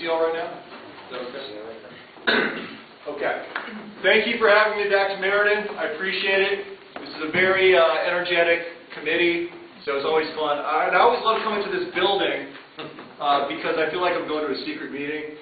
see all right now? Is that okay? Okay. Thank you for having me back to Meriden. I appreciate it. This is a very energetic committee, so it's always fun. I always love coming to this building because I feel like I'm going to a secret meeting.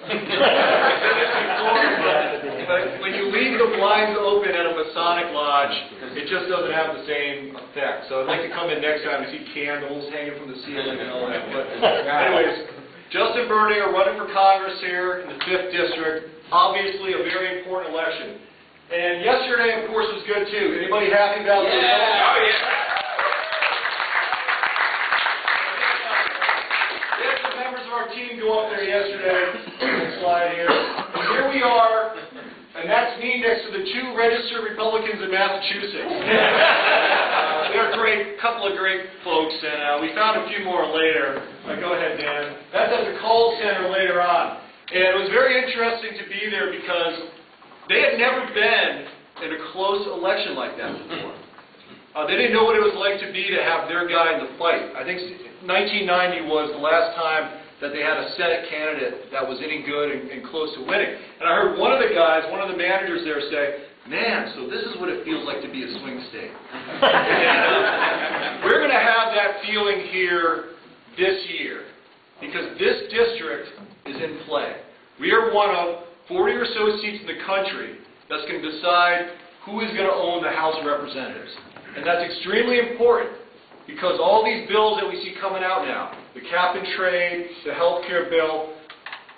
But when you leave the blinds open at a Masonic lodge, it just doesn't have the same effect. So I'd like to come in next time and see candles hanging from the ceiling and all that. But anyways, Justin Bernie are running for Congress here in the 5th District. Obviously a very important election. And yesterday, of course, was good too. Anybody happy about this? Yeah. Oh, yeah. We had some members of our team go up there yesterday. Next slide here. And here we are, and that's me next to the 2 registered Republicans in Massachusetts. They're a couple of great folks, and we found a few more later. Go ahead, Dan. That's at the call center later on. And it was very interesting to be there because they had never been in a close election like that before. They didn't know what it was like to be to have their guy in the fight. I think 1990 was the last time that they had a Senate candidate that was any good and close to winning. And I heard one of the guys, one of the managers there say, "Man, so this is what it feels like to be a swing state." And, we're going to have that feeling here this year because this district is in play. We are one of 40 or so seats in the country that's going to decide who is going to own the House of Representatives. And that's extremely important because all these bills that we see coming out now, the cap and trade, the health care bill,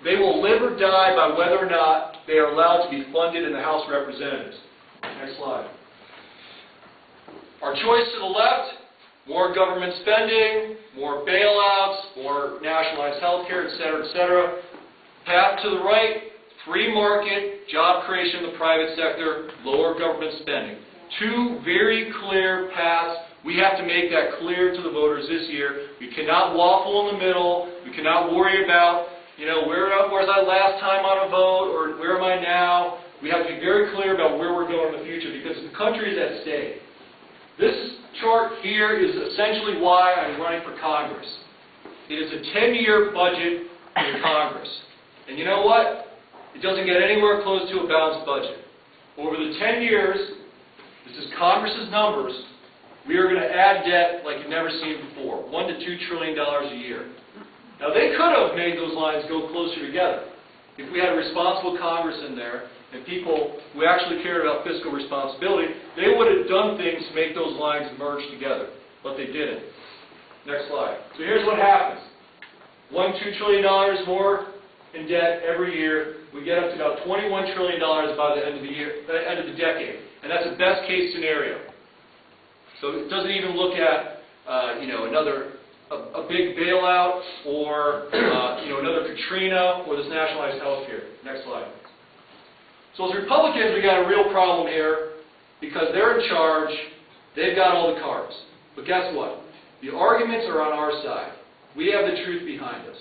they will live or die by whether or not they are allowed to be funded in the House of Representatives. Next slide. Our choice to the left, more government spending, more bailouts, more nationalized health care, etc., etc. Path to the right, free market, job creation in the private sector, lower government spending. 2 very clear paths. We have to make that clear to the voters this year. We cannot waffle in the middle. We cannot worry about, where was I last time on a vote, or where am I now? We have to be very clear about where we're going in the future because the country is at stake. This chart here is essentially why I'm running for Congress. It is a 10-year budget in Congress. And you know what? It doesn't get anywhere close to a balanced budget. Over the 10 years, this is Congress's numbers, we are going to add debt like you've never seen before, $1 to $2 trillion a year. Now, they could have made those lines go closer together. If we had a responsible Congress in there and people who actually cared about fiscal responsibility, they would have done things to make those lines merge together. But they didn't. Next slide. So here's what happens. $1 to $2 trillion more in debt every year. We get up to about $21 trillion by the end of the decade. And that's a best case scenario. So it doesn't even look at, a big bailout or, another Katrina or this nationalized health care. Next slide. So as Republicans, we got a real problem here because they're in charge. They've got all the cards. But guess what? The arguments are on our side. We have the truth behind us.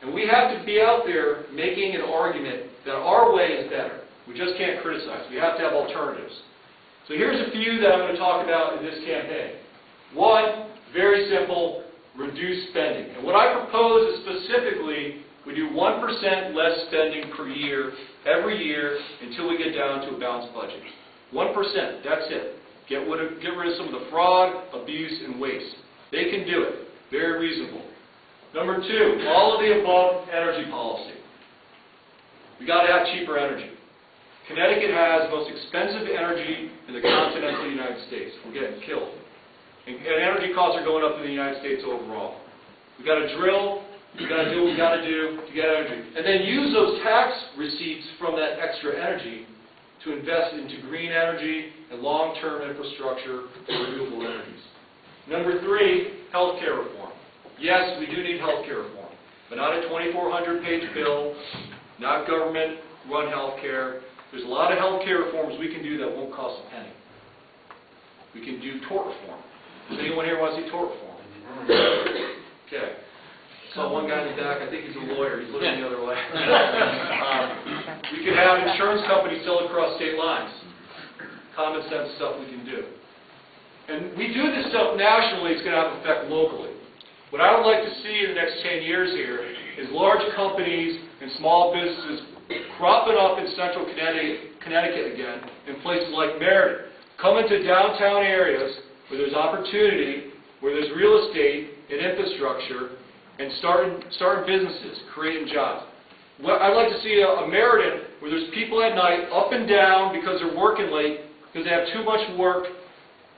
And we have to be out there making an argument that our way is better. We just can't criticize. We have to have alternatives. So here's a few that I'm going to talk about in this campaign. One, very simple, reduce spending. And what I propose is specifically we do 1% less spending per year, every year, until we get down to a balanced budget. 1%, that's it. Get rid of some of the fraud, abuse, and waste. They can do it. Very reasonable. Number 2, all of the above energy policy. We've got to have cheaper energy. Connecticut has the most expensive energy in the continental United States. We're getting killed. And energy costs are going up in the United States overall. We've got to drill. We've got to do what we've got to do to get energy. And then use those tax receipts from that extra energy to invest into green energy and long-term infrastructure and renewable energies. Number 3, healthcare reform. Yes, we do need healthcare reform, but not a 2,400-page bill, not government-run healthcare. There's a lot of healthcare reforms we can do that won't cost a penny. We can do tort reform. Does anyone here want to see tort reform? Okay. Saw one guy in the back. I think he's a lawyer. He's looking the other way. We could have insurance companies sell across state lines. Common sense stuff we can do. And we do this stuff nationally. It's going to have effect locally. What I would like to see in the next 10 years here is large companies and small businesses cropping up in central Connecticut again, in places like Meriden. Come into downtown areas where there's opportunity, where there's real estate and infrastructure, and starting businesses, creating jobs. I'd like to see a Meriden where there's people at night up and down because they're working late, because they have too much work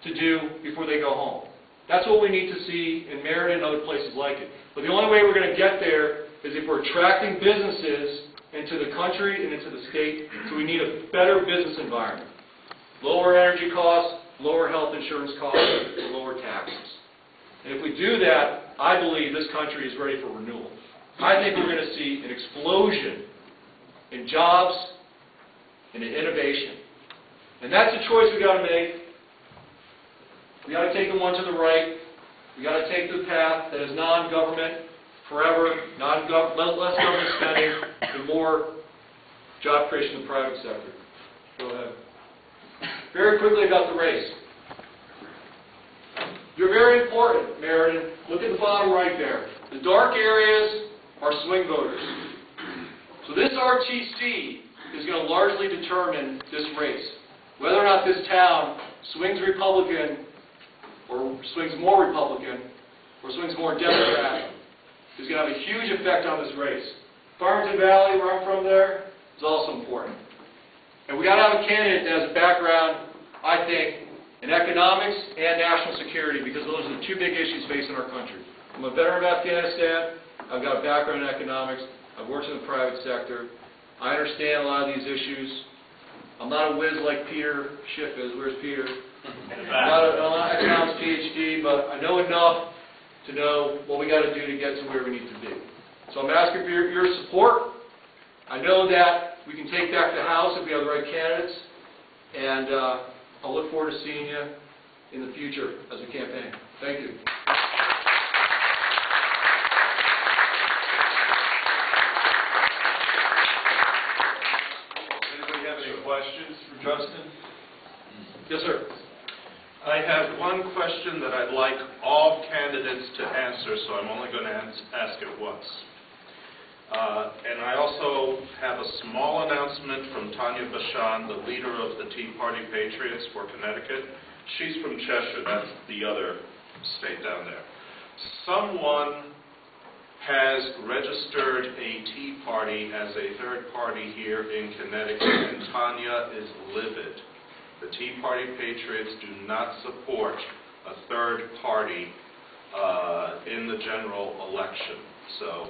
to do before they go home. That's what we need to see in Meriden and other places like it. But the only way we're going to get there is if we're attracting businesses into the country and into the state, so we need a better business environment. Lower energy costs, lower health insurance costs, and lower taxes. And if we do that, I believe this country is ready for renewal. I think we're going to see an explosion in jobs and in innovation. And that's the choice we've got to make. We've got to take the one to the right. We've got to take the path that is non-government forever, less government spending, and more job creation in the private sector. Go ahead. Very quickly about the race. You're very important, Meriden. Look at the bottom right there. The dark areas are swing voters. So this RTC is going to largely determine this race. Whether or not this town swings Republican, or swings more Republican, or swings more Democrat, is going to have a huge effect on this race. Farmington Valley, where I'm from there, is also important. And we got to have a candidate that has a background, I think, in economics and national security, because those are the two big issues facing our country. I'm a veteran of Afghanistan. I've got a background in economics. I've worked in the private sector. I understand a lot of these issues. I'm not a whiz like Peter Schiff is. Where's Peter? I'm not an economics PhD, but I know enough to know what we got to do to get to where we need to be. So I'm asking for your support. I know that we can take back the House if we have the right candidates, and I'll look forward to seeing you in the future as we campaign. Thank you. Anybody have any questions for Justin? Yes, sir. I have one question that I'd like all candidates to answer, so I'm only going to ask it once. And I also have a small announcement from Tanya Bashan, the leader of the Tea Party Patriots for Connecticut. She's from Cheshire, that's the other state down there. Someone has registered a Tea Party as a third party here in Connecticut, and Tanya is livid. The Tea Party Patriots do not support a third party in the general election. So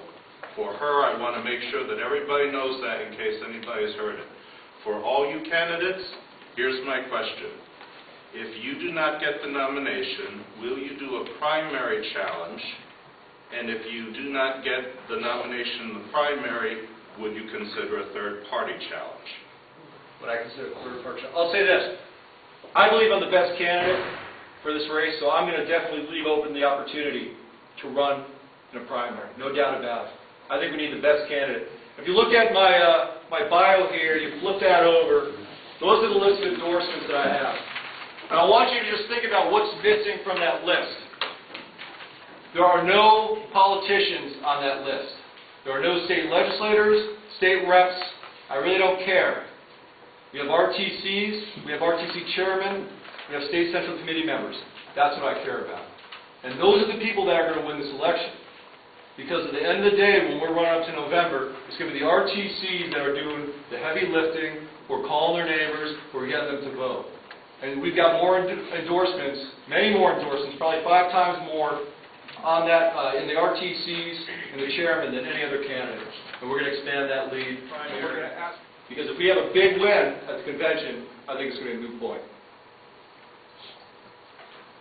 for her, I want to make sure that everybody knows that in case anybody's heard it. For all you candidates, here's my question. If you do not get the nomination, will you do a primary challenge? And if you do not get the nomination in the primary, would you consider a third-party challenge? What I consider a third-party challenge. I'll say this. I believe I'm the best candidate for this race, so I'm going to definitely leave open the opportunity to run in a primary. No doubt about it. I think we need the best candidate. If you look at my bio here, you flip that over, those are the list of endorsements that I have. And I want you to just think about what's missing from that list. There are no politicians on that list. There are no state legislators, state reps. I really don't care. We have RTCs, we have RTC chairmen, we have state central committee members. That's what I care about. And those are the people that are going to win this election. Because at the end of the day, when we're running up to November, it's going to be the RTCs that are doing the heavy lifting, who are calling their neighbors, who are getting them to vote. And we've got more endorsements, many more endorsements, probably 5 times more on that in the RTCs and the chairman than any other candidate. And we're going to expand that lead. And we're going to ask, because if we have a big win at the convention, I think it's going to be a moot point.